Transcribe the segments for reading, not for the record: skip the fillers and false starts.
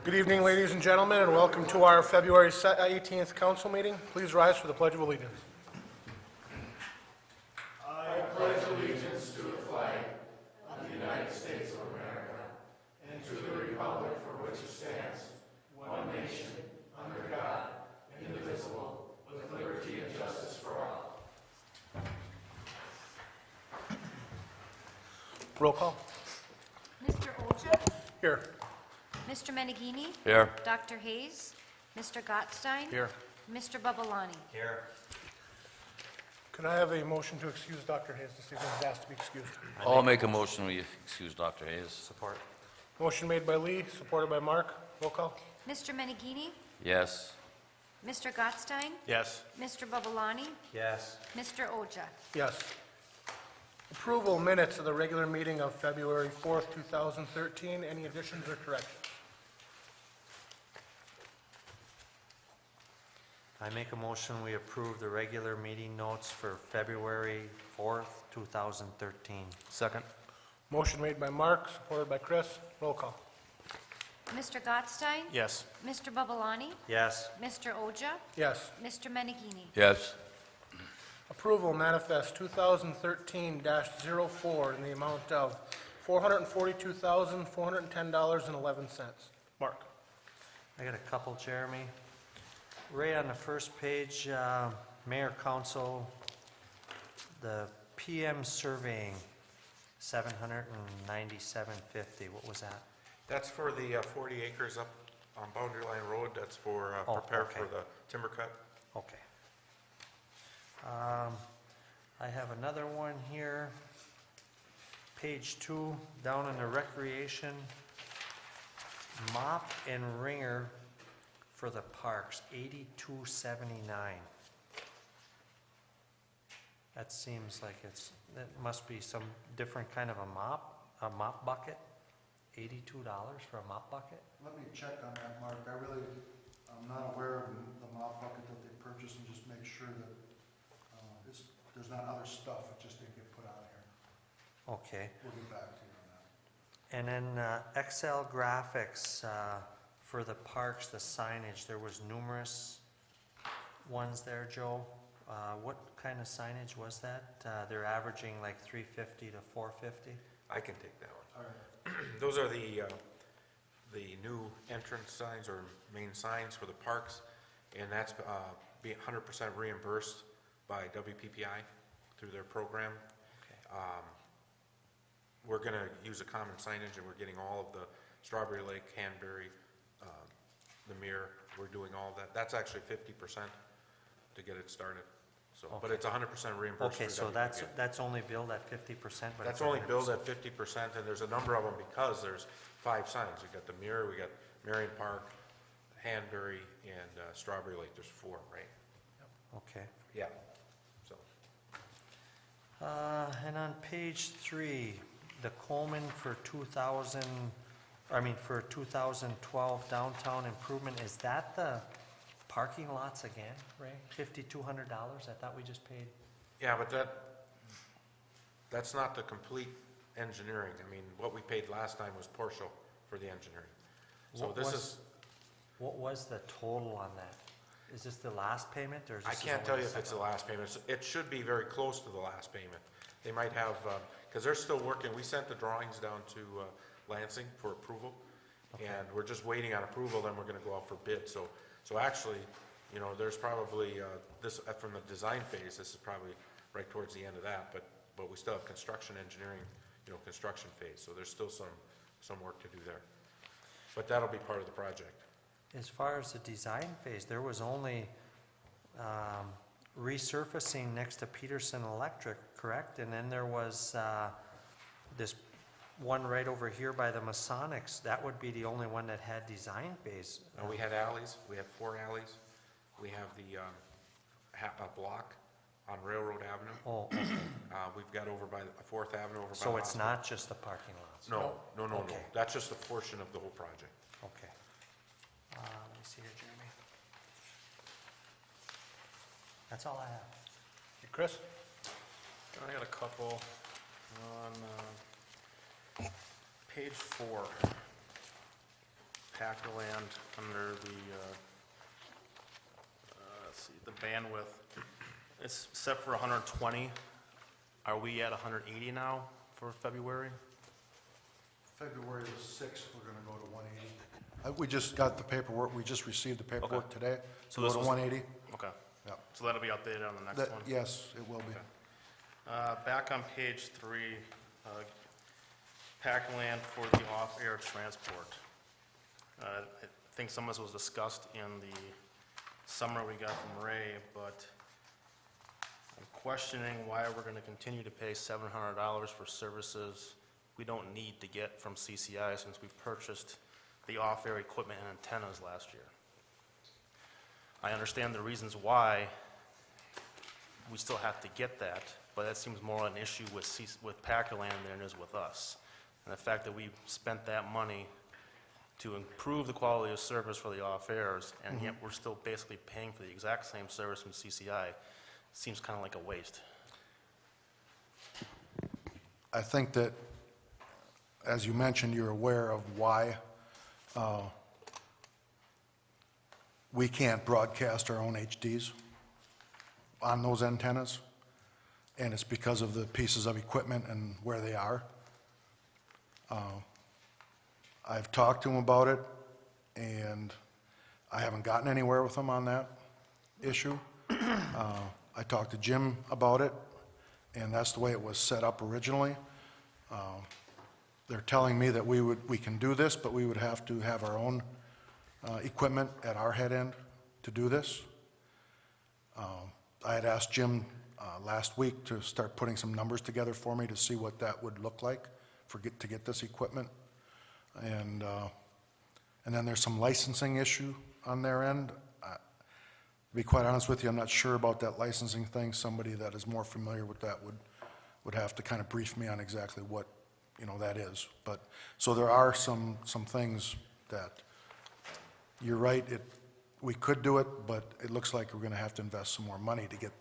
Good evening, ladies and gentlemen, and welcome to our February 18th council meeting. Please rise for the Pledge of Allegiance. Roll call. Mr. Oja? Here. Mr. Meneghini? Here. Dr. Hayes? Mr. Gottstein? Here. Mr. Babalani? Here. Could I have a motion to excuse Dr. Hayes this evening? He's asked to be excused. I'll make a motion we excuse Dr. Hayes. Support. Motion made by Lee, supported by Mark. Roll call. Mr. Meneghini? Yes. Mr. Gottstein? Yes. Mr. Babalani? Yes. Mr. Oja? Yes. Approval minutes of the regular meeting of February 4th, 2013. Any additions or corrections? I make a motion we approve the regular meeting notes for February 4th, 2013. Second. Motion made by Mark, supported by Chris. Roll call. Mr. Gottstein? Yes. Mr. Babalani? Yes. Mr. Oja? Yes. Mr. Meneghini? Yes. Approval manifest 2013-04 in the amount of $442,410.11. Mark. I got a couple, Jeremy. Right on the first page, Mayor Council, the PM surveying, $797.50. What was that? That's for the 40 acres up on Boundary Line Road. That's for Oh, prepare okay. for the timber cut. Okay. I have another one here. Page 2, down in the recreation, mop and ringer for the parks, $82.79. That seems like that must be some different kind of a mop bucket. $82 for a mop bucket? Let me check on that, Mark. I'm not aware of the mop bucket that they purchased, and just make sure that there's not other stuff, it just didn't get put on here. Okay. We'll get back to you on that. And then Excel graphics for the parks, the signage, there was numerous ones there, Joe. What kind of signage was that? They're averaging like $350 to $450? I can take that one. All right. Those are the new entrance signs or main signs for the parks, and that's being 100% reimbursed by WPPI through their program. Okay. We're going to use a common signage, and we're getting all of the Strawberry Lake, Hanbury, the Mirror. We're doing all of that. That's actually 50% to get it started. So, but Okay. it's 100% reimbursed. Okay, through so WPPI. that's only billed at 50%, but That's it's only 100%. billed at 50%, and there's a number of them because there's 5 signs. We got the Mirror, we got Marion Park, Hanbury, and Strawberry Lake. There's 4, right? Okay. Yeah. So And on page 3, the Coleman for 2012 downtown improvement, is that the parking lots again, Ray? $5,200? I thought we just paid. yeah, but that's not the complete engineering. I mean, what we paid last time was partial for the engineering. So What was the total on that? Is this the last payment, or is I this? can't tell you if it's the last payment. It should be very close to the last payment. They might have, because they're still working. We sent the drawings down to Lansing for approval, and we're just waiting on approval, then we're gonna go out for bid. So actually, you know, there's probably, this, from the design phase, this is probably right towards the end of that, but we still have construction engineering, you know, construction phase, so there's still some work to do there. But that'll be part of the project. As far as the design phase, there was only resurfacing next to Peterson Electric, correct? And then there was this one right over here by the Masonics. That would be the only one that had design phase. And we had alleys, we have 4 alleys. We have the a block on Railroad Avenue. Oh, okay. We've got over by 4th Avenue over by the So it's hospital. not just the parking lots? No. Okay. That's just a portion of the whole project. Okay. Let me see here, Jeremy. That's all I have. Chris? I got a couple on page 4. Packer-Land under the, let's see, the bandwidth. It's set for 120. Are we at 180 now for February? February the 6th, we're gonna go to 180. We just got the paperwork, we just received the paperwork Okay. today. So Go this to was- 180. Okay. Yep. So that'll be updated on the next That, one? yes, it will be. Back on page 3, Packland for the off-air transport. I think some of this was discussed in the summary we got from Ray, but I'm questioning why we're going to continue to pay $700 for services we don't need to get from CCI since we purchased the off-air equipment and antennas last year. I understand the reasons why we still have to get that, but that seems more an issue with Packerland than it is with us. And the fact that we spent that money to improve the quality of service for the off-airs, and yet we're still basically paying for the exact same service from CCI, seems kind of like a waste. I think that, as you mentioned, you're aware of why we can't broadcast our own HDs on those antennas, and it's because of the pieces of equipment and where they are. I've talked to them about it, and I haven't gotten anywhere with them on that issue. I talked to Jim about it, and that's the way it was set up originally. They're telling me that we can do this, but we would have to have our own equipment at our head end to do this. I had asked Jim last week to start putting some numbers together for me to see what that would look like to get this equipment. And then there's some licensing issue on their end. To be quite honest with you, I'm not sure about that licensing thing. Somebody that is more familiar with that would have to kind of brief me on exactly what, that is. But, so there are some things that, you're right, we could do it, but it looks like we're gonna have to invest some more money to get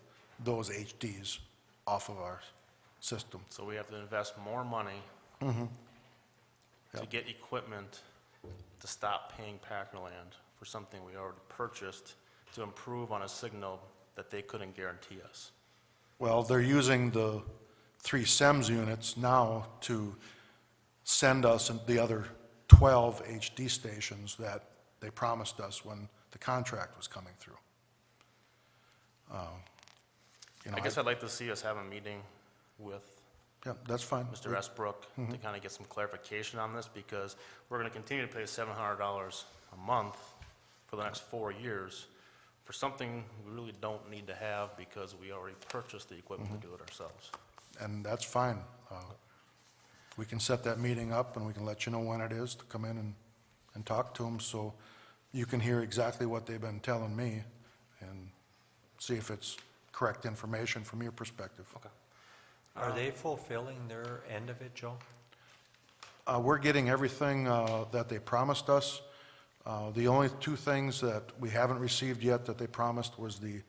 those HDs off of our system. So we have to invest more money to Yep. get equipment to stop paying Packerland for something we already purchased to improve on a signal that they couldn't guarantee us. Well, they're using the 3 SEMS units now to send us the other 12 HD stations that they promised us when the contract was coming through. I guess I'd like to see us have a meeting with Yeah, that's fine. Mr. Esbrook to kind of get some clarification on this, because we're going to continue to pay $700 a month for the next 4 years for something we really don't need to have because we already purchased the equipment to do it ourselves. And that's fine. We can set that meeting up, and we can let you know when it is to come in and talk to them, so you can hear exactly what they've been telling me and see if it's correct information from your perspective. Okay. Are they fulfilling their end of it, Joe? We're getting everything that they promised us. The only 2 things that we haven't received yet that they promised was the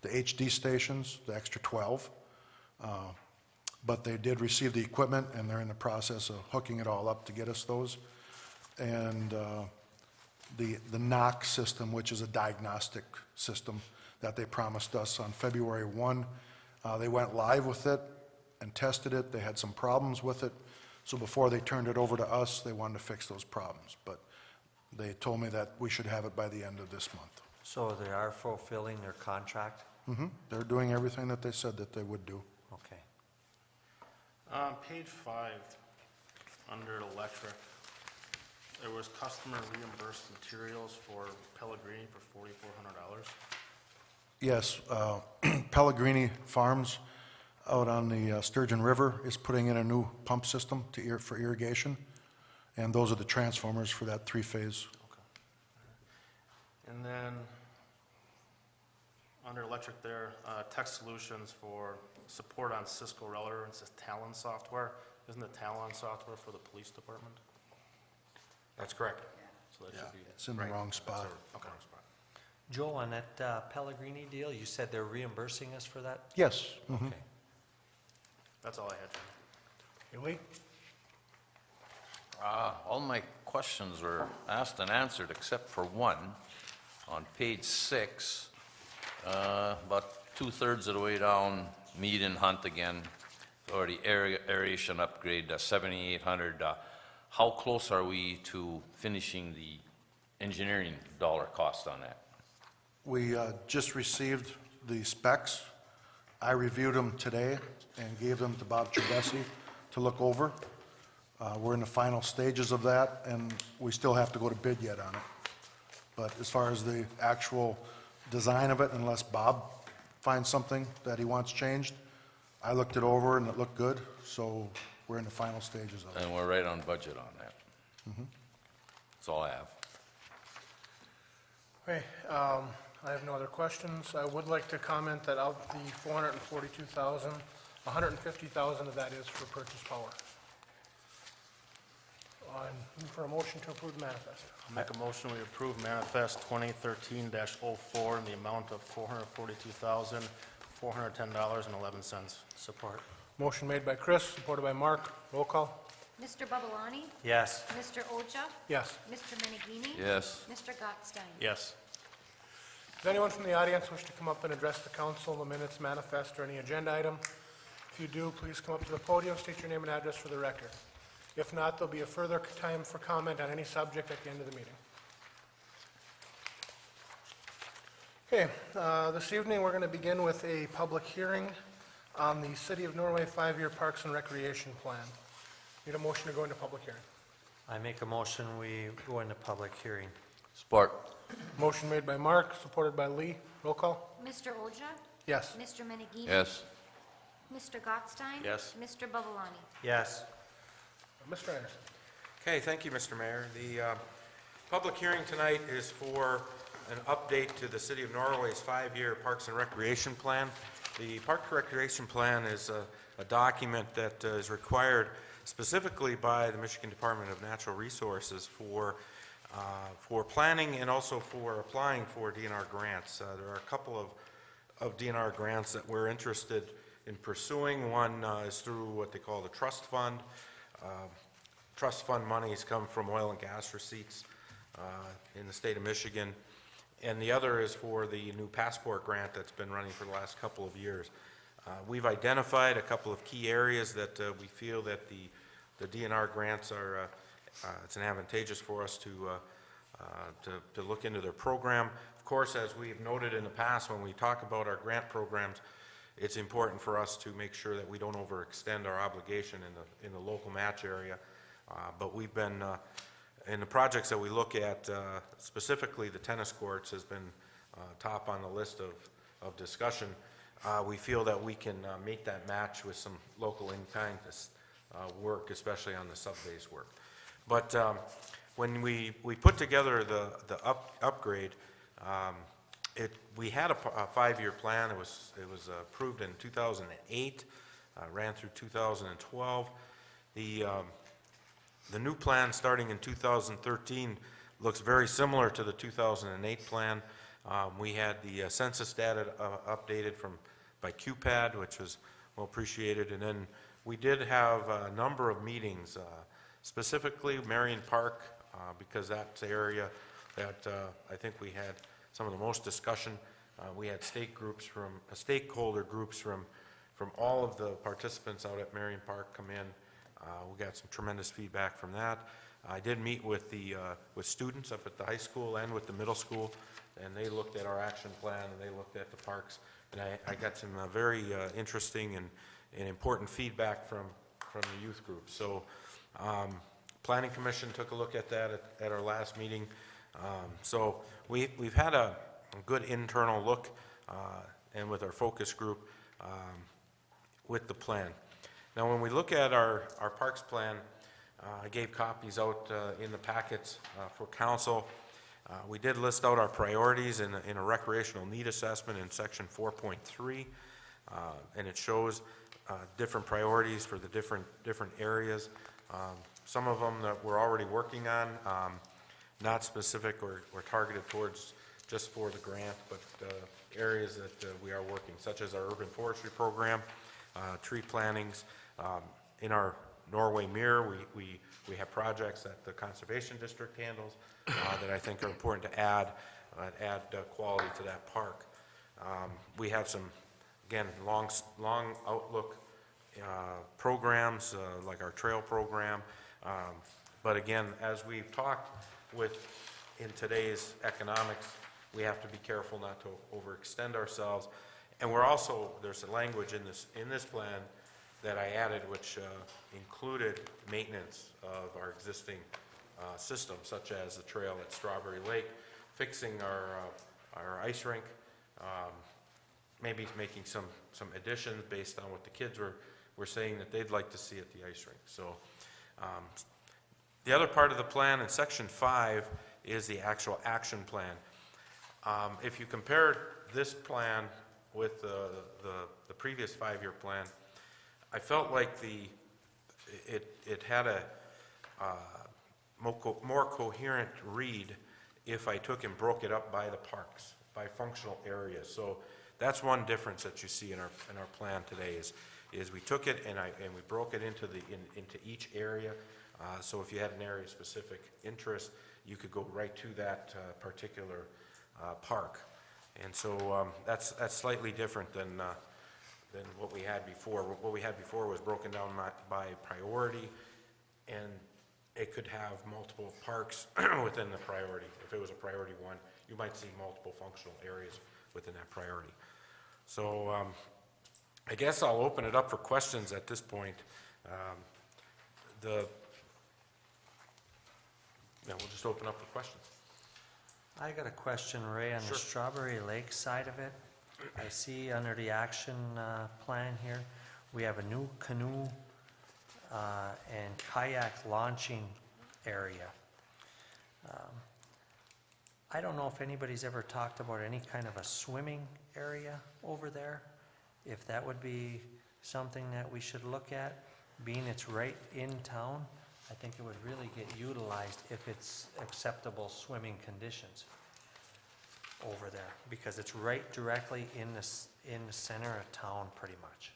HD stations, the extra 12. But they did receive the equipment, and they're in the process of hooking it all up to get us those. And the NOC system, which is a diagnostic system that they promised us on February 1, they went live with it and tested it. They had some problems with it. So before they turned it over to us, they wanted to fix those problems. But they told me that we should have it by the end of this month. So they are fulfilling their contract? They're doing everything that they said that they would do. Okay. Page 5, under electric, there was customer reimbursed materials for Pellegrini for $4,400. Yes, Pellegrini Farms out on the Sturgeon River is putting in a new pump system for irrigation, and those are the transformers for that 3-phase. And then, under electric there, tech solutions for support on Cisco router, it says Talon software. Isn't the Talon software for the police department? That's correct. So that should be. It's in the Right. wrong spot. Okay. Joe, on that Pellegrini deal, you said they're reimbursing us for that? Yes. Okay. That's all I had. All my questions were asked and answered, except for one. On page 6, about two-thirds of the way down, Mead and Hunt again, or the aeration upgrade, 7,800. How close are we to finishing the engineering dollar cost on that? We just received the specs. I reviewed them today and gave them to Bob Trevesi to look over. We're in the final stages of that, and we still have to go to bid yet on it. But as far as the actual design of it, unless Bob finds something that he wants changed, I looked it over and it looked good, so we're in the final stages of it. And we're right on budget on that. That's all I have. Okay, I have no other questions. I would like to comment that of the 442,000, 150,000 of that is for purchase power. Move for a motion to approve the manifest. I'll make a motion, we approve manifest 2013-04 in the amount of $442,410.11. Support. Motion made by Chris, supported by Mark. Roll call. Mr. Babalani? Yes. Mr. Oja? Yes. Mr. Menegini? Yes. Mr. Gottstein? Yes. Does anyone from the audience wish to come up and address the council, the minutes, manifest, or any agenda item? If you do, please come up to the podium, state your name and address for the record. If not, there'll be a further time for comment on any subject at the end of the meeting. Okay, this evening, we're going to begin with a public hearing on the City of Norway 5-year Parks and Recreation Plan. Need a motion to go into public hearing. I make a motion, we go into public hearing. Support. Motion made by Mark, supported by Lee. Roll call. Mr. Oja? Yes. Mr. Menegini? Yes. Mr. Gottstein? Yes. Mr. Babalani? Yes. Mr. Anderson. Okay, thank you, Mr. Mayor. The public hearing tonight is for an update to the City of Norway's 5-year Parks and Recreation Plan. The Park and Recreation Plan is a document that is required specifically by the Michigan Department of Natural Resources for planning and also for applying for DNR grants. There are a couple of DNR grants that we're interested in pursuing. One is through what they call the trust fund. Trust fund monies come from oil and gas receipts in the state of Michigan. And the other is for the new passport grant that's been running for the last couple of years. We've identified a couple of key areas that we feel that the DNR grants are, it's advantageous for us to look into their program. Of course, as we've noted in the past, when we talk about our grant programs, it's important for us to make sure that we don't overextend our obligation in the local match area. But we've been, in the projects that we look at, specifically the tennis courts has been top on the list of discussion. We feel that we can make that match with some local in-kind work, especially on the sub-base work. But when we put together the upgrade, we had a 5-year plan. It was approved in 2008, ran through 2012. The new plan starting in 2013 looks very similar to the 2008 plan. We had the census data updated by QPAD, which was well appreciated, and then we did have a number of meetings, specifically Marion Park, because that's the area that I think we had some of the most discussion. We had stakeholder groups from all of the participants out at Marion Park come in. We got some tremendous feedback from that. I did meet with students up at the high school and with the middle school, and they looked at our action plan and they looked at the parks, and I got some very interesting and important feedback from the youth group. So Planning Commission took a look at that at our last meeting. So we've had a good internal look and with our focus group with the plan. Now, when we look at our parks plan, I gave copies out in the packets for council. We did list out our priorities in a recreational need assessment in section 4.3, and it shows different priorities for the different areas. Some of them that we're already working on, not specific or targeted towards just for the grant, but areas that we are working, such as our urban forestry program, tree plantings. In our Norway Mirror, we have projects that the Conservation District handles that I think are important to add quality to that park. We have some, again, long outlook programs, like our trail program. But again, as we've talked in today's economics, we have to be careful not to overextend ourselves. And we're also, there's a language in this plan that I added, which included maintenance of our existing system, such as the trail at Strawberry Lake, fixing our ice rink, maybe making some additions based on what the kids were saying that they'd like to see at the ice rink. So the other part of the plan in section 5 is the actual action plan. If you compare this plan with the previous 5-year plan, I felt like it had a more coherent read if I took and broke it up by the parks, by functional areas. So that's one difference that you see in our plan today is we took it and we broke it into each area. So if you had an area specific interest, you could go right to that particular park. And so that's slightly different than what we had before. What we had before was broken down by priority, and it could have multiple parks within the priority. If it was a priority 1, you might see multiple functional areas within that priority. So I guess I'll open it up for questions at this point. We'll just open up for questions. I got a question, Ray, on Sure. the Strawberry Lake side of it. I see under the action plan here, we have a new canoe and kayak launching area. I don't know if anybody's ever talked about any kind of a swimming area over there. If that would be something that we should look at, being it's right in town, I think it would really get utilized if it's acceptable swimming conditions over there, because it's right directly in the center of town pretty much.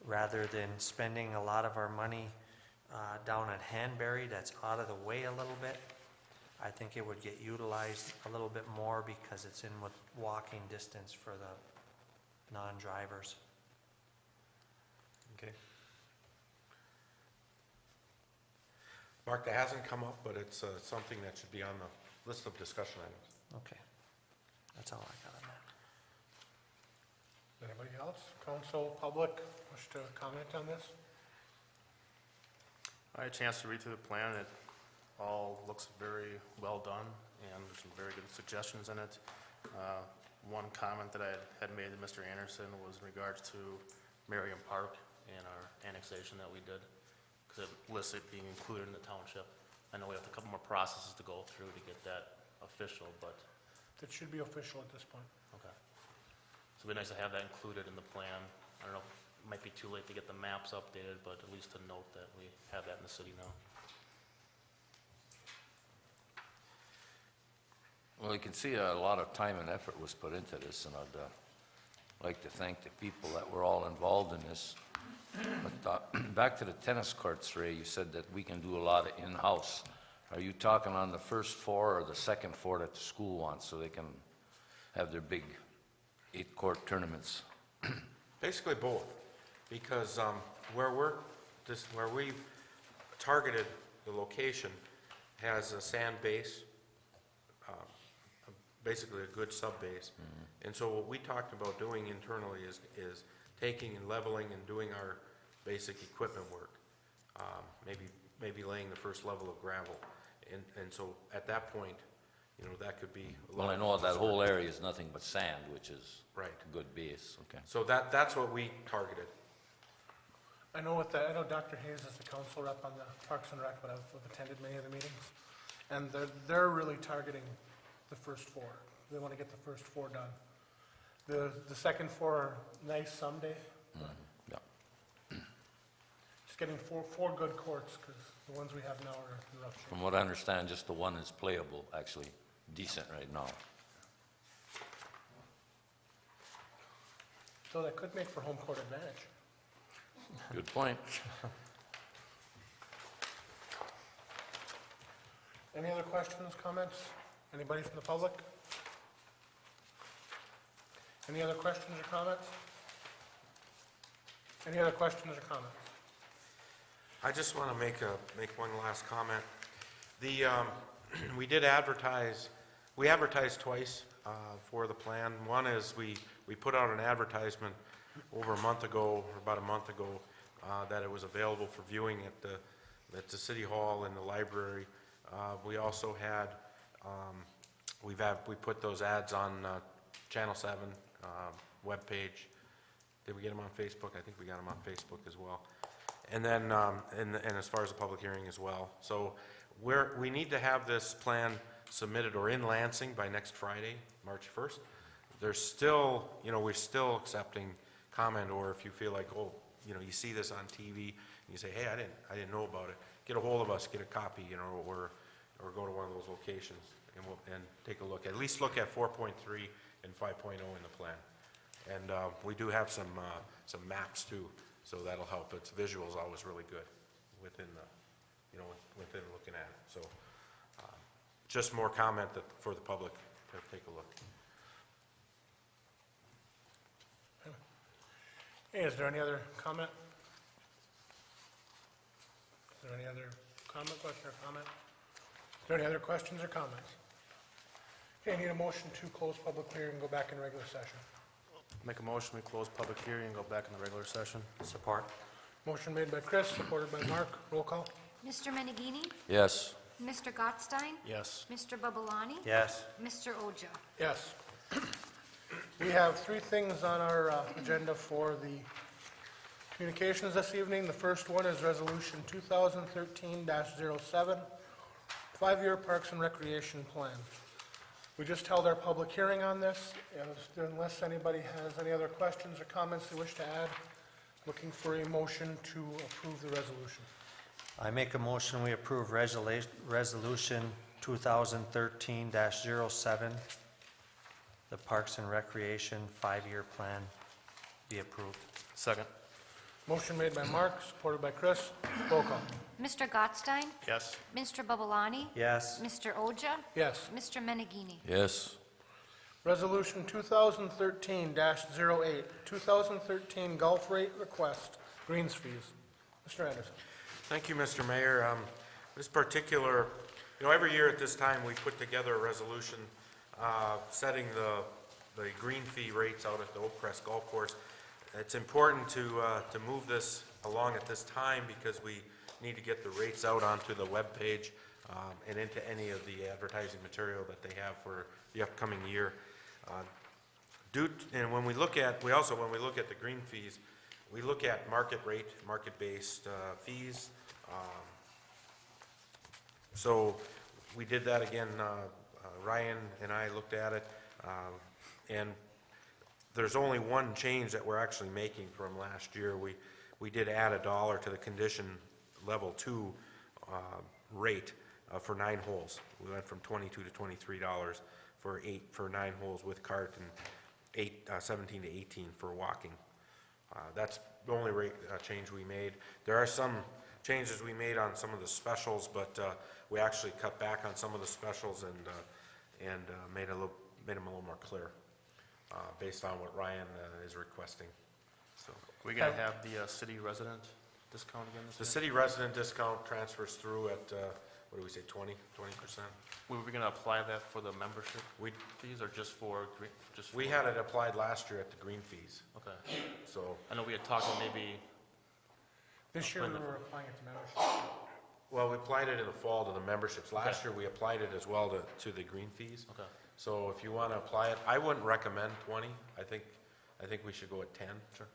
Rather than spending a lot of our money down at Hanbury, that's out of the way a little bit, I think it would get utilized a little bit more because it's in walking distance for the non-drivers. Okay. Mark, that hasn't come up, but it's something that should be on the list of discussion items. Okay, that's all I got on that. Anybody else? Council, public, wish to comment on this? I had a chance to read through the plan. It all looks very well done, and there's some very good suggestions in it. One comment that I had made to Mr. Anderson was in regards to Merriam Park and our annexation that we did, because it lists it being included in the township. I know we have a couple more processes to go through to get that official, but, That should be official at this point. okay. So it'd be nice to have that included in the plan. I don't know, it might be too late to get the maps updated, but at least to note that we have that in the city now. Well, you can see a lot of time and effort was put into this, and I'd like to thank the people that were all involved in this. But back to the tennis courts, Ray, you said that we can do a lot of in-house. Are you talking on the first floor or the second floor that the school wants, so they can have their big 8-court tournaments? Basically both, because where we've targeted the location has a sand base, basically a good sub-base. And so what we talked about doing internally is taking and leveling and doing our basic equipment work. Maybe laying the first level of gravel. And so at that point, that could be a lot. Well, I know that whole area is nothing but sand, which is Right. a good base, okay. So that's what we targeted. I know Dr. Hayes is the council rep on the Parks and Rec, but I've attended many of the meetings. And they're really targeting the first 4. They want to get the first 4 done. The second 4 are nice someday, but Yeah. just getting four good courts, because the ones we have now are in rough shape. From what I understand, just the one is playable, actually decent right now. So that could make for home court advantage. Good point. Any other questions, comments? Anybody from the public? Any other questions or comments? Any other questions or comments? I just want to make one last comment. The, we did advertise, we advertised twice for the plan. One is we put out an advertisement over a month ago, or about a month ago, that it was available for viewing at the City Hall and the library. We also had, we put those ads on Channel 7 webpage. Did we get them on Facebook? I think we got them on Facebook as well. And then, and as far as the public hearing as well. So we need to have this plan submitted or in Lansing by next Friday, March 1st. There's still, you know, we're still accepting comment, or if you feel like, oh, you know, you see this on TV and you say, hey, I didn't know about it. Get a hold of us, get a copy, you know, or go to one of those locations and take a look. At least look at 4.3 and 5.0 in the plan. And we do have some maps too, so that'll help. Its visual's always really good within the, you know, within looking at it. So just more comment for the public to take a look. Hey, is there any other comment? Is there any other comment, question, or comment? Is there any other questions or comments? Okay, I need a motion to close public hearing and go back in regular session. Make a motion, we close public hearing and go back in the regular session. Support. Motion made by Chris, supported by Mark. Roll call. Mr. Menegini? Yes. Mr. Gottstein? Yes. Mr. Babalani? Yes. Mr. Oja? Yes. We have three things on our agenda for the communications this evening. The first one is Resolution 2013-07, 5-year Parks and Recreation Plan. We just held our public hearing on this. Unless anybody has any other questions or comments they wish to add, looking for a motion to approve the resolution. I make a motion, we approve resolution 2013-07, the Parks and Recreation 5-year plan be approved. Second. Motion made by Mark, supported by Chris. Roll call. Mr. Gottstein? Yes. Mr. Babalani? Yes. Mr. Oja? Yes. Mr. Menegini? Yes. Resolution 2013-08, 2013 golf rate request, greens fees. Mr. Anderson. Thank you, Mr. Mayor. This particular, you know, every year at this time, we put together a resolution setting the green fee rates out at the Oak Crest Golf Course. It's important to move this along at this time because we need to get the rates out onto the webpage and into any of the advertising material that they have for the upcoming year. And when we look at, when we look at the green fees, we look at market rate, market-based fees. So we did that again, Ryan and I looked at it, and there's only one change that we're actually making from last year. We did add $1 to the condition level 2 rate for 9 holes. We went from $22 to $23 for 9 holes with cart, and 17 to 18 for walking. That's the only rate change we made. There are some changes we made on some of the specials, but we actually cut back on some of the specials and made them a little more clear based on what Ryan is requesting. So We gonna have the city resident discount again this the year? city resident discount transfers through at what do we say, 20%? We were gonna apply that for the membership We fees or just for we had it applied last year at the green fees. Okay. So I know we had talked about maybe, This year we were applying it to membership. well, we applied it in the fall to the memberships. Last Okay. year we applied it as well to the green fees. okay. So if you want to apply it, I wouldn't recommend 20. I think we should go at 10. Sure.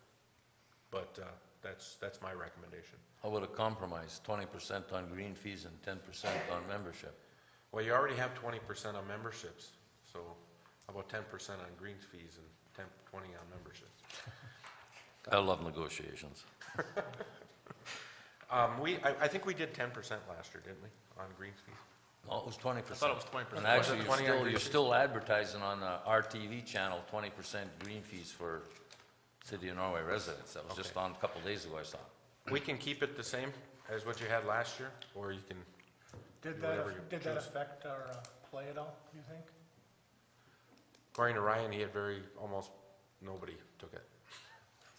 But that's my recommendation. How about a compromise, 20% on green fees and 10% on membership? Well, you already have 20% on memberships, so how about 10% on green fees and 20 on memberships? I love negotiations. I think we did 10% last year, didn't we, on green fees? No, it was 20%. I thought it was 20%. And actually, Was it 20 on green you're fees? still advertising on the RTV channel, 20% green fees for City of Norway residents. That was just Okay. on a couple days ago, I saw. We can keep it the same as what you had last year, or you can Did whatever you that choose. affect our play at all, you think? According to Ryan, he had almost nobody took it.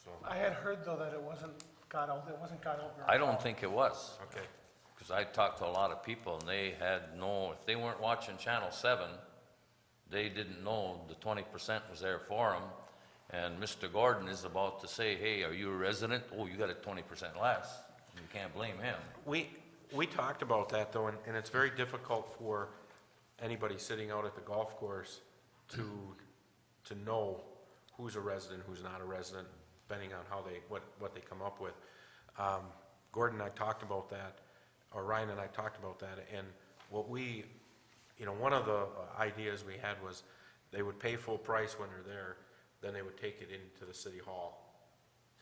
So, I had heard, though, that it wasn't got out very I well. don't think it was, okay. because I talked to a lot of people, and they had if they weren't watching Channel 7, they didn't know the 20% was there for them. And Mr. Gordon is about to say, hey, are you a resident? Oh, you got it 20% less. You can't blame him. We talked about that though, and it's very difficult for anybody sitting out at the golf course to know who's a resident, who's not a resident, depending on how what they come up with. Gordon and I talked about that, or Ryan and I talked about that, and what one of the ideas we had was they would pay full price when they're there, then they would take it into the city hall,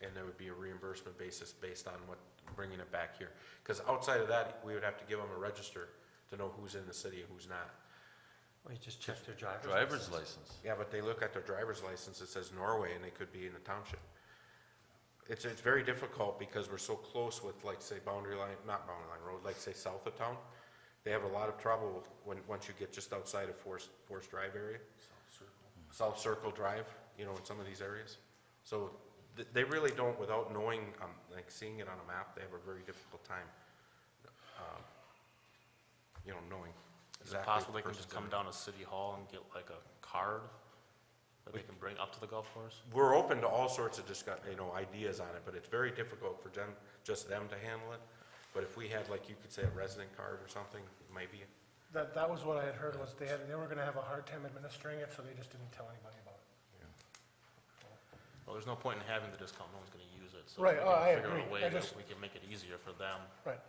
and there would be a reimbursement basis based on bringing it back here. Because outside of that, we would have to give them a register to know who's in the city and who's not. Well, you just check their driver's Driver's license. license. Yeah, but they look at their driver's license, it says Norway, and they could be in the township. It's very difficult because we're so close with, like, say, not boundary line road, like, say, south of town. They have a lot of trouble once you get just outside of Forest Drive area. South Circle Drive, in some of these areas. So they really don't, without knowing, like seeing it on a map, they have a very difficult time, knowing Is it exactly. possible the they can just person's come in it. down to City Hall and get like a card that they can bring up to the golf course? We're open to all sorts of ideas on it, but it's very difficult for just them to handle it. But if we had, like, you could say a resident card or something, maybe. That was what I had heard, was they were gonna have a hard time administering it, so they just didn't tell anybody about it. Well, there's no point in having the discount, no one's gonna use it, so Right, we oh, I can figure out agree. a way I that just- we can make it easier for them. Right.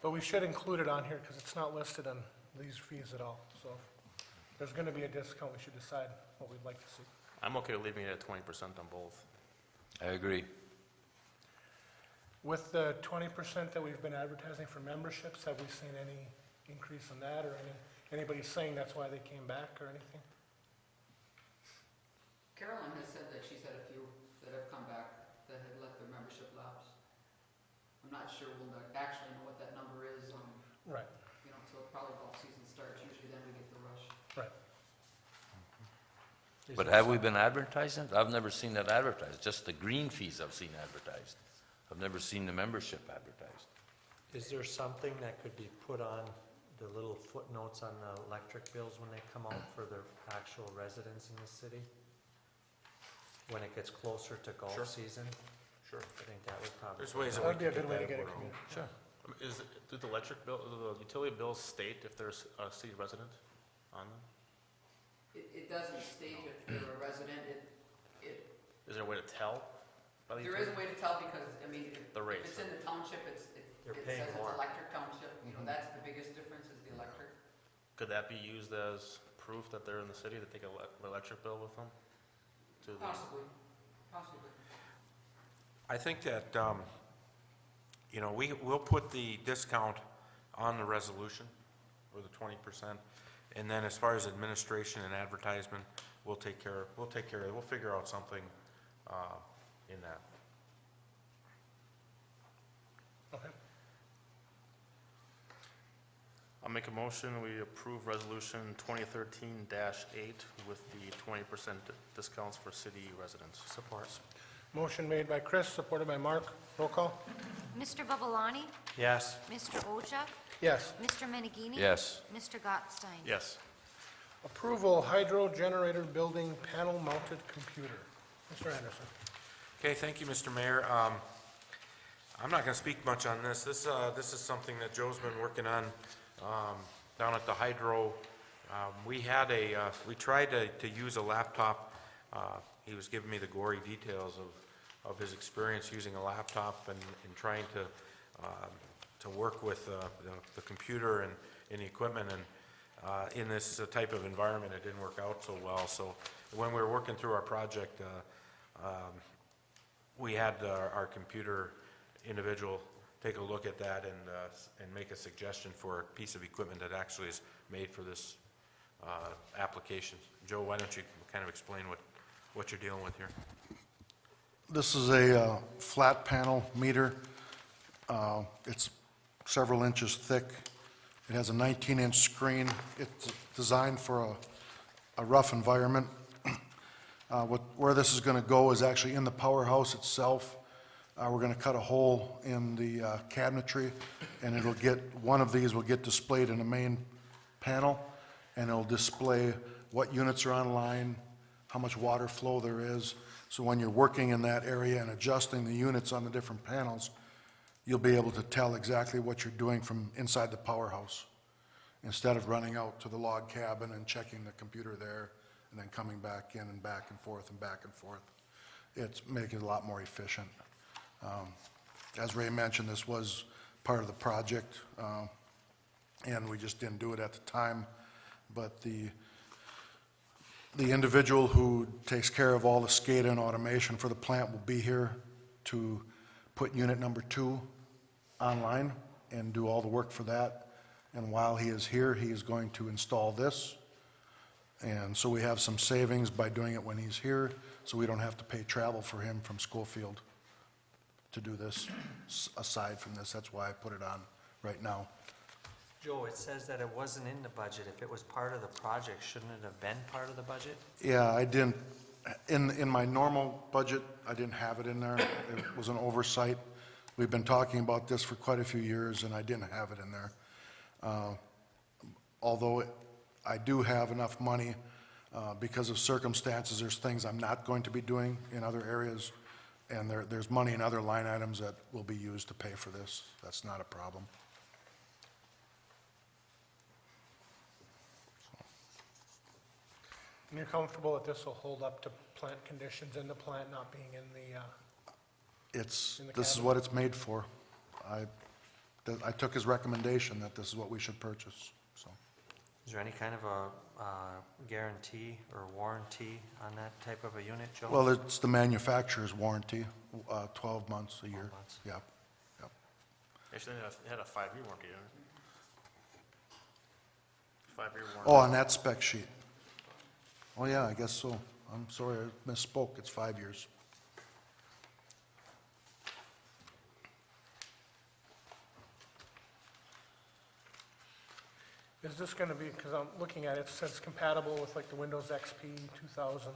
But we should include it on here, because it's not listed on these fees at all, so if there's gonna be a discount, we should decide what we'd like to see. I'm okay with leaving it at 20% on both. I agree. With the 20% that we've been advertising for memberships, have we seen any increase in that, or anybody saying that's why they came back or anything? Carolyn has said that she's had a few that have come back that had let their membership lapse. I'm not sure we'll actually know what that number is, Right, until probably golf season starts, usually then we get the rush. right. But have we been advertising? I've never seen that advertised, just the green fees I've seen advertised. I've never seen the membership advertised. Is there something that could be put on the little footnotes on the electric bills when they come out for the actual residents in the city? When it gets closer to Sure. golf season? Sure. I think that would probably. There's ways that That'd we be a can good way to that get it out. communicated. Sure. Do the electric bill, do the utility bills state if there's a city resident on them? It doesn't state if they're a resident, Is there a way to tell? by the there is a utility? way to tell because, The if rates, it's in the township, it They're says paying it's more. electric township, that's the biggest difference is the electric. Could that be used as proof that they're in the city, that they get the electric bill with them? To the- Possibly. I think that, we'll put the discount on the resolution for the 20%. And then as far as administration and advertisement, we'll take care of it. We'll figure out something, in that. Okay. I'll make a motion, we approve resolution 2013-8 with the 20% discounts for city residents. Support. Motion made by Chris, supported by Mark. Roll call? Mr. Babalani? Yes. Mr. Oja? Yes. Mr. Menegini? Yes. Mr. Gottstein? Yes. Approval hydro generator building panel mounted computer. Mr. Anderson. Okay, thank you, Mr. Mayor. I'm not gonna speak much on this. This is something that Joe's been working on, down at the hydro. We tried to use a laptop. He was giving me the gory details of his experience using a laptop and trying to work with the computer and the equipment, and in this type of environment, it didn't work out so well. So when we were working through our project, we had our computer individual take a look at that and make a suggestion for a piece of equipment that actually is made for this application. Joe, why don't you kind of explain what you're dealing with here? This is a flat panel meter. It's several inches thick. It has a 19-inch screen. It's designed for a rough environment. Where this is going to go is actually in the powerhouse itself. We're going to cut a hole in the cabinetry, and one of these will get displayed in the main panel, and it'll display what units are online, how much water flow there is. So when you're working in that area and adjusting the units on the different panels, you'll be able to tell exactly what you're doing from inside the powerhouse, instead of running out to the log cabin and checking the computer there, and then coming back in and back and forth and back and forth. It's making it a lot more efficient. As Ray mentioned, this was part of the project, and we just didn't do it at the time. But the individual who takes care of all the SCADA and automation for the plant will be here to put unit number 2 online and do all the work for that. And while he is here, he is going to install this. And so we have some savings by doing it when he's here, so we don't have to pay travel for him from Schofield to do this. Aside from this, that's why I put it on right now. Joe, it says that it wasn't in the budget. If it was part of the project, shouldn't it have been part of the budget? Yeah, I didn't, in my normal budget, I didn't have it in there. It was an oversight. We've been talking about this for quite a few years, and I didn't have it in there. Although I do have enough money, because of circumstances, there's things I'm not going to be doing in other areas, and there's money in other line items that will be used to pay for this. That's not a problem. And you're comfortable that this will hold up to plant conditions in the plant not being in the, This is cabinet? what it's made for. I took his recommendation that this is what we should purchase, so. Is there any kind of a guarantee or warranty on that type of a unit, Joe? Well, it's the manufacturer's warranty, 12 months, a year. 12 months. Yeah, yeah. Actually, it had a 5-year warranty, didn't it? 5-year warranty. Oh, on that spec sheet. Oh, yeah, I guess so. I'm sorry, I misspoke. It's 5 years. is this going to be, because I'm looking at it, it says compatible with like the Windows XP 2000.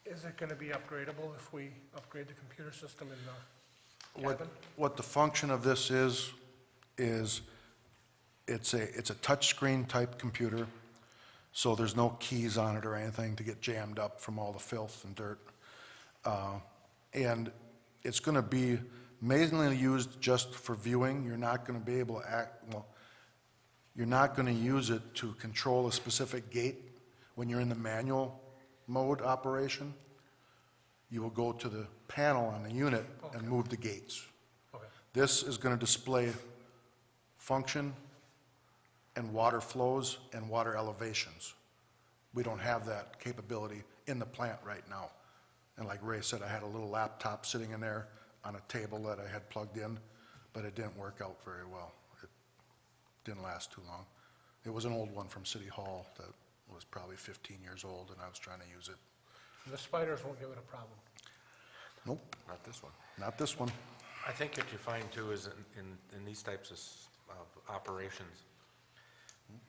Is it going to be upgradable if we upgrade the computer system in the cabin? What the function of this is it's a touchscreen type computer, so there's no keys on it or anything to get jammed up from all the filth and dirt. And it's going to be mainly used just for viewing. You're not going to be able to you're not going to use it to control a specific gate when you're in the manual mode operation. You will go to the panel on the unit and move the gates. Okay. This is going to display function and water flows and water elevations. We don't have that capability in the plant right now. And like Ray said, I had a little laptop sitting in there on a table that I had plugged in, but it didn't work out very well. It didn't last too long. It was an old one from City Hall that was probably 15 years old, and I was trying to use it. The spiders won't give it a problem. Nope, Not this one. not this one. I think what you find too is in these types of operations,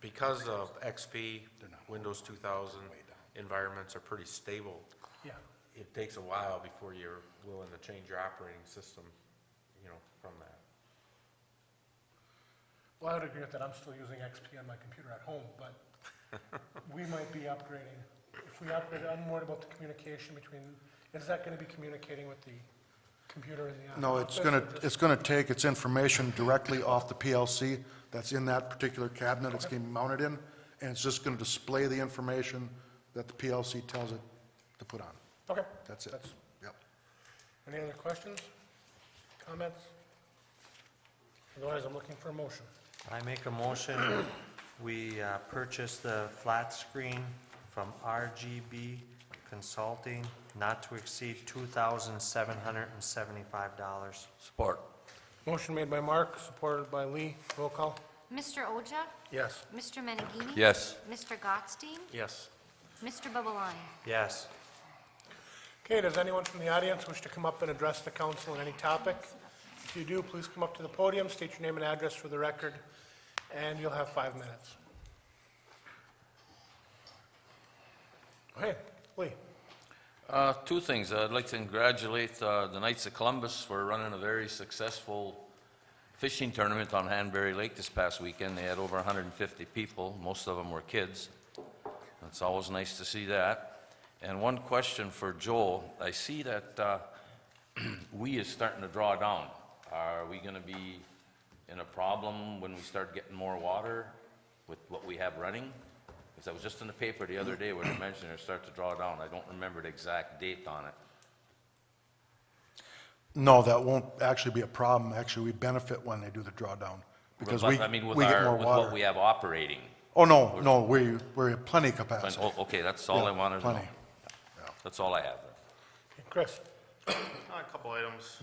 because of XP, Windows 2000 environments are pretty stable, Yeah. it takes a while before you're willing to change your operating system, from that. Well, I would agree with that. I'm still using XP on my computer at home, but we might be upgrading. If we upgrade, I'm worried about the communication between, is that going to be communicating with the computer in the No, office, it's gonna take its information directly off the PLC that's in that particular cabinet it's getting mounted in, and it's just gonna display the information that the PLC tells it to put on. Okay. That's it. Yep. Any other questions, comments? Otherwise, I'm looking for a motion. I make a motion, we purchase the flat screen from RGB Consulting, not to exceed $2,775. Support. Motion made by Mark, supported by Lee. Roll call. Mr. Oja? Yes. Mr. Menegini? Yes. Mr. Gottstein? Yes. Mr. Babalani? Yes. Okay, does anyone from the audience wish to come up and address the council on any topic? If If you do, please come up to the podium, state your name and address for the record, and you'll have 5 minutes. Okay, Lee. Two things. I'd like to congratulate the Knights of Columbus for running a very successful fishing tournament on Hanbury Lake this past weekend. They had over 150 people. Most of them were kids. It's always nice to see that. And one question for Joel. I see that we is starting to draw down. Are we going to be in a problem when we start getting more water with what we have running? Because I was just in the paper the other day where they mentioned it start to draw down. I don't remember the exact date on it. No, that won't actually be a problem. Actually, we benefit when they do the drawdown because But, we I mean, with get more with what water. we have operating. Oh, no, we're at plenty capacity. Oh, okay, that's all I Yeah, wanted to know. plenty. That's all I have. Okay, Chris. A couple items.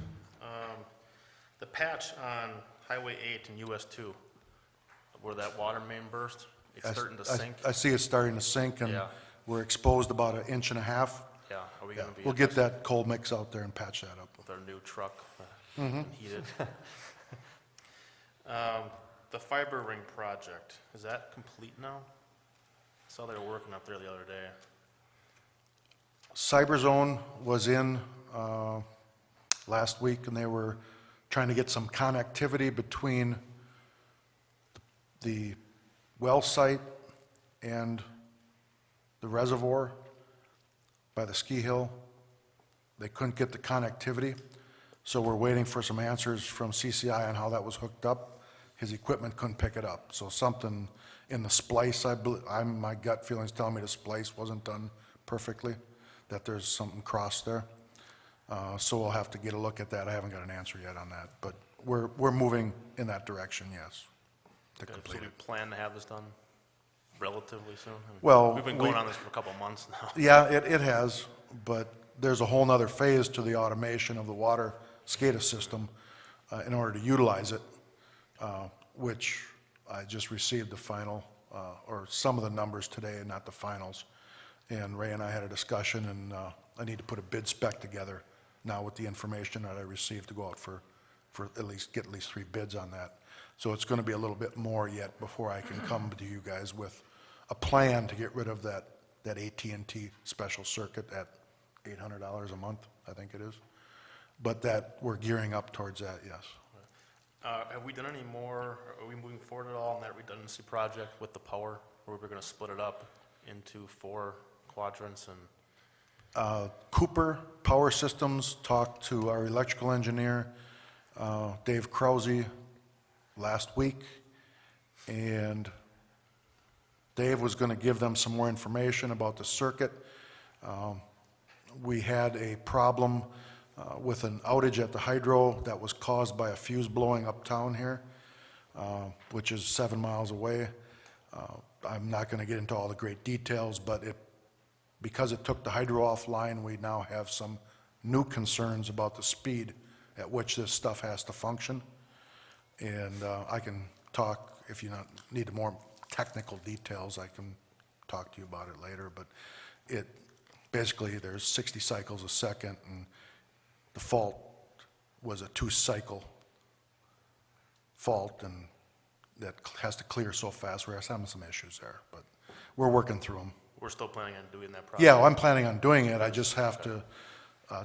The patch on Highway 8 and US 2, where that water main burst, it's starting to sink. I see it starting to sink, and Yeah. we're exposed about 1.5 inches. Yeah, are we Yeah, gonna be? we'll get that cold mix out there and patch that up. With our new truck Mm-hmm. heated. The fiber ring project, is that complete now? I saw they were working up there the other day. CyberZone was in last week, and they were trying to get some connectivity between the well site and the reservoir by the ski hill. They couldn't get the connectivity, so we're waiting for some answers from CCI on how that was hooked up. His equipment couldn't pick it up, so something in the splice, my gut feeling's telling me the splice wasn't done perfectly, that there's something crossed there. So we'll have to get a look at that. I haven't got an answer yet on that, but we're moving in that direction, yes, to So complete we it. plan to have this done relatively soon? I mean, Well, we've been going on this for a couple of months now. Yeah, it has, but there's a whole nother phase to the automation of the water SCADA system in order to utilize it, which I just received the final, or some of the numbers today, and not the finals. And Ray and I had a discussion, and I need to put a bid spec together now with the information that I received to go out for get at least 3 bids on that. So it's going to be a little bit more yet before I can come to you guys with a plan to get rid of that AT&T special circuit at $800 a month, I think it is. But that, we're gearing up towards that, yes. Have we done any more, are we moving forward at all on that redundancy project with the power? Where we're gonna split it up into 4 quadrants and, Cooper Power Systems talked to our electrical engineer, Dave Krause, last week, and Dave was going to give them some more information about the circuit. We had a problem with an outage at the hydro that was caused by a fuse blowing uptown here, which is 7 miles away. I'm not going to get into all the great details, but because it took the hydro offline, we now have some new concerns about the speed at which this stuff has to function. And I can talk, if you need more technical details, I can talk to you about it later, but basically there's 60 cycles a second, and the fault was a 2-cycle fault, and that has to clear so fast. We're having some issues there, but we're working through them. we're still planning on doing that project? Yeah, well, I'm planning on doing it. I just have to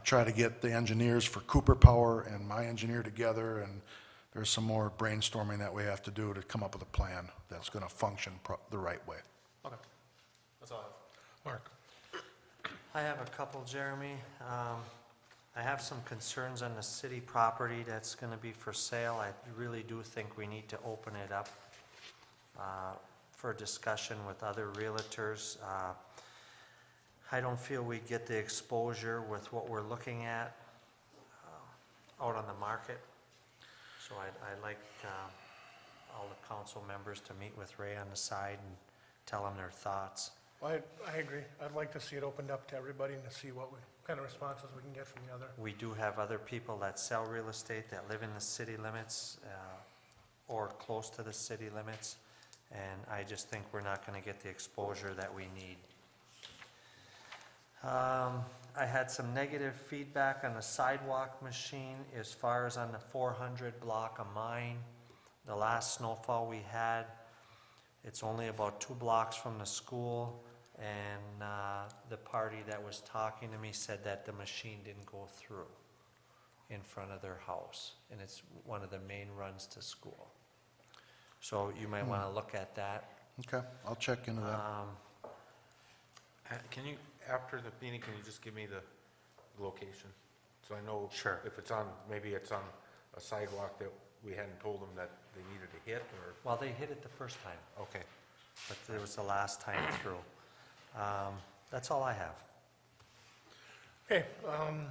try to get the engineers for Cooper Power and my engineer together, and there's some more brainstorming that we have to do to come up with a plan that's going to function the right way. Okay, that's all I have. Mark. I have a couple, Jeremy. I have some concerns on the city property that's going to be for sale. I really do think we need to open it up for discussion with other realtors. I don't feel we get the exposure with what we're looking at out on the market. So I'd like all the council members to meet with Ray on the side and tell them their thoughts. Well, I agree. I'd like to see it opened up to everybody and to see what kind of responses we can get from the other. We do have other people that sell real estate that live in the city limits or close to the city limits, and I just think we're not going to get the exposure that we need. I had some negative feedback on the sidewalk machine as far as on the 400 block of mine. The last snowfall we had, it's only about 2 blocks from the school, and the party that was talking to me said that the machine didn't go through in front of their house, and it's one of the main runs to school. So you might want to look at that. Okay, I'll check into that. Can you, after the meeting, can you just give me the location? So I know. Sure. If it's on, maybe it's on a sidewalk that we hadn't told them that they needed to hit, or, Well, they hit it the first time, okay. but it was the last time through. That's all I have. Okay, and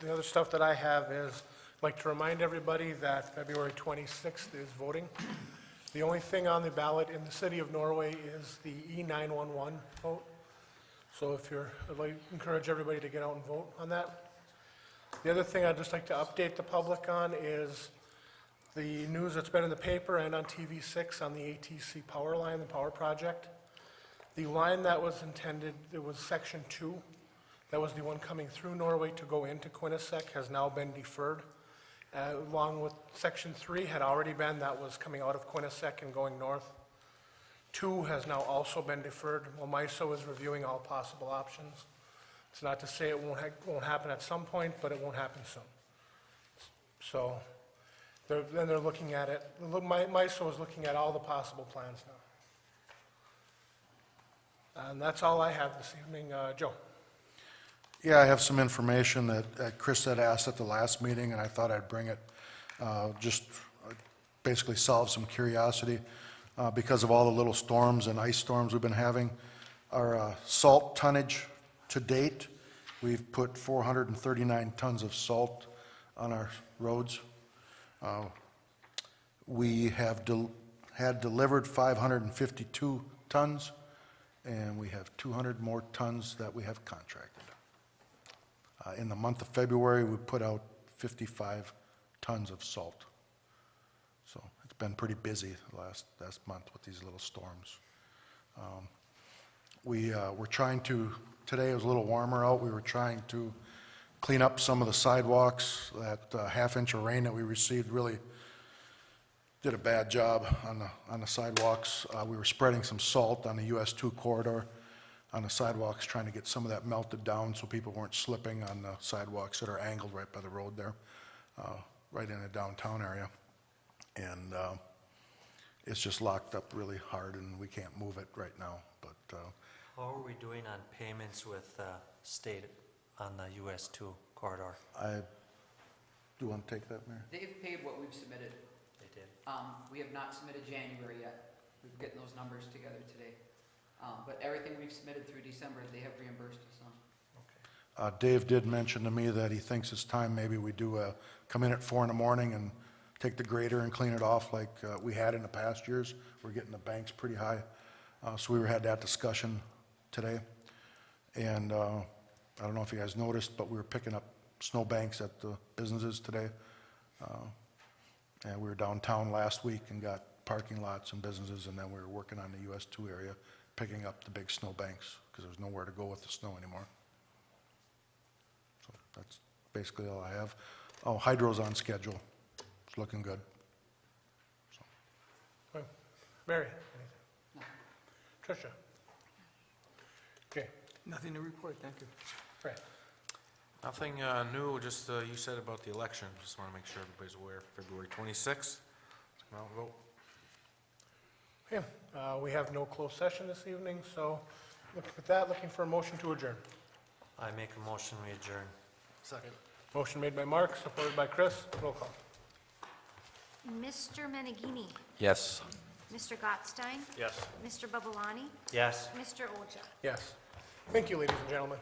the other stuff that I have is, I'd like to remind everybody that February 26th is voting. The only thing on the ballot in the city of Norway is the E911 vote. So if you're, I'd like to encourage everybody to get out and vote on that. The other thing I'd just like to update the public on is the news that's been in the paper and on TV6 on the ATC power line, the power project. The line that was intended, it was section 2, that was the one coming through Norway to go into Quinnesec, has now been deferred. Along with section 3 had already been, that was coming out of Quinnesec and going north. 2 has now also been deferred. Well, MISO is reviewing all possible options. It's not to say it won't happen at some point, but it won't happen soon. So, they're looking at it. MISO is looking at all the possible plans now. And that's all I have this evening. Joe? Yeah, I have some information that Chris had asked at the last meeting, and I thought I'd bring it, just basically solve some curiosity. Because of all the little storms and ice storms we've been having, our salt tonnage to date, we've put 439 tons of salt on our roads. We have had delivered 552 tons, and we have 200 more tons that we have contracted. In the month of February, we put out 55 tons of salt. So it's been pretty busy the last month with these little storms. We're trying to, today it was a little warmer out, we were trying to clean up some of the sidewalks. That half-inch of rain that we received really did a bad job on the sidewalks. We were spreading some salt on the US 2 corridor on the sidewalks, trying to get some of that melted down so people weren't slipping on the sidewalks that are angled right by the road there, right in the downtown area. And it's just locked up really hard, and we can't move it right now. But How are we doing on payments with state on the US 2 corridor? I do want to take that, Mayor? They've paid what we've submitted. They did. We have not submitted January yet. We're getting those numbers together today. But everything we've submitted through December, they have reimbursed us on. Dave did mention to me that he thinks it's time maybe we do come in at 4 in the morning and take the grader and clean it off like we had in the past years. We're getting the banks pretty high. So we had that discussion today. And I don't know if you guys noticed, but we were picking up snow banks at the businesses today. And we were downtown last week and got parking lots and businesses, and then we were working on the US 2 area, picking up the big snow banks because there's nowhere to go with the snow anymore. So that's basically all I have. Oh, hydro's on schedule. It's looking good. So. Mary? Tricia? Jay? Nothing to report, thank you. Fred? Nothing new, just you said about the election. Just want to make sure everybody's aware. February 26th, come out and vote. Okay, we have no closed session this evening, so looking for a motion to adjourn. I make a motion, we adjourn. Second. Motion made by Mark, supported by Chris. Roll call. Mr. Menegini? Yes. Mr. Gottstein? Yes. Mr. Babalani? Yes. Mr. Oja? Yes. Thank you, ladies and gentlemen.